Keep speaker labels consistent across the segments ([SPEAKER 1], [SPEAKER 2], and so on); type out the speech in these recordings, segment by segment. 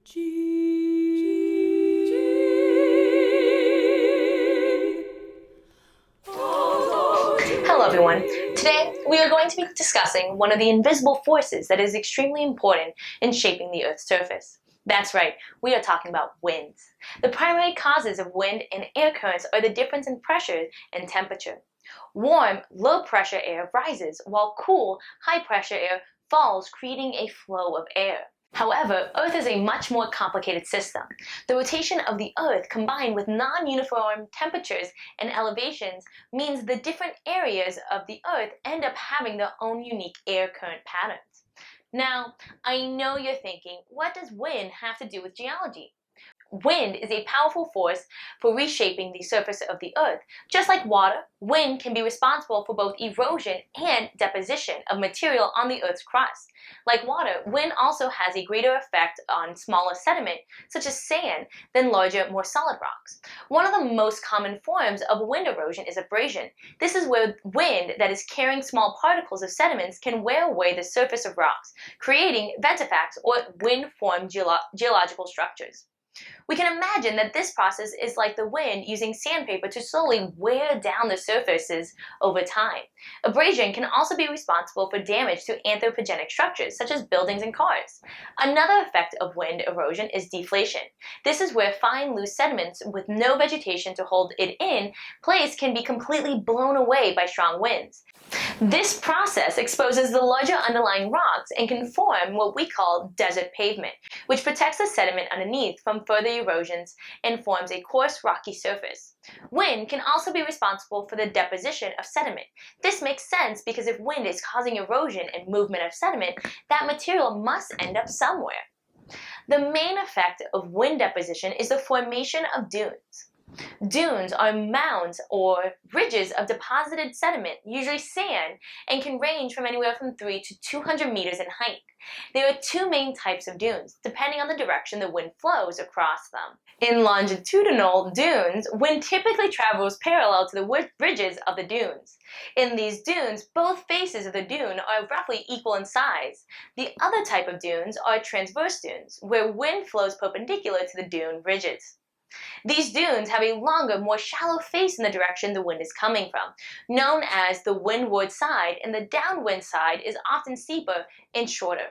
[SPEAKER 1] Hello everyone. Today we are going to be discussing one of the invisible forces that is extremely important in shaping the Earth's surface. That's right, we are talking about winds. The primary causes of wind and air currents are the difference in pressure and temperature. Warm, low-pressure air rises, while cool, high-pressure air falls, creating a flow of air. However, Earth is a much more complicated system. The rotation of the Earth combined with non-uniform temperatures and elevations means the different areas of the Earth end up having their own unique air current patterns. Now, I know you're thinking, what does wind have to do with geology? Wind is a powerful force for reshaping the surface of the Earth. Just like water, wind can be responsible for both erosion and deposition of material on the Earth's crust. Like water, wind also has a greater effect on smaller sediment, such as sand, than larger, more solid rocks. One of the most common forms of wind erosion is abrasion. This is where wind that is carrying small particles of sediments can wear away the surface of rocks, creating ventifacts or wind-formed geological structures. We can imagine that this process is like the wind using sandpaper to slowly wear down the surfaces over time. Abrasion can also be responsible for damage to anthropogenic structures, such as buildings and cars. Another effect of wind erosion is deflation. This is where fine, loose sediments with no vegetation to hold it in place can be completely blown away by strong winds. This process exposes the larger underlying rocks and can form what we call desert pavement, which protects the sediment underneath from further erosions and forms a coarse, rocky surface. Wind can also be responsible for the deposition of sediment. This makes sense because if wind is causing erosion and movement of sediment, that material must end up somewhere. The main effect of wind deposition is the formation of dunes. Dunes are mounds or ridges of deposited sediment, usually sand, and can range from anywhere from 3 to 200 meters in height. There are two main types of dunes, depending on the direction the wind flows across them. In longitudinal dunes, wind typically travels parallel to the ridges of the dunes. In these dunes, both faces of the dune are roughly equal in size. The other type of dunes are transverse dunes, where wind flows perpendicular to the dune ridges. These dunes have a longer, more shallow face in the direction the wind is coming from, known as the windward side, and the downwind side is often steeper and shorter.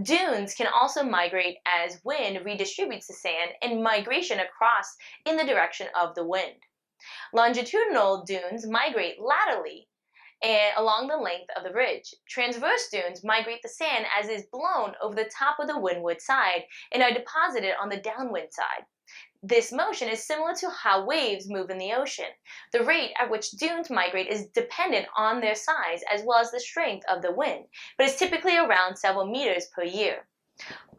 [SPEAKER 1] Dunes can also migrate as wind redistributes the sand and migration across in the direction of the wind. Longitudinal dunes migrate laterally and along the length of the ridge. Transverse dunes migrate the sand as is blown over the top of the windward side and are deposited on the downwind side. This motion is similar to how waves move in the ocean. The rate at which dunes migrate is dependent on their size as well as the strength of the wind, but is typically around several meters per year.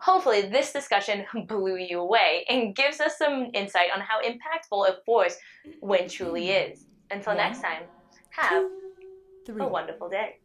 [SPEAKER 1] Hopefully this discussion blew you away and gives us some insight on how impactful a force wind truly is. Until next time, have a wonderful day.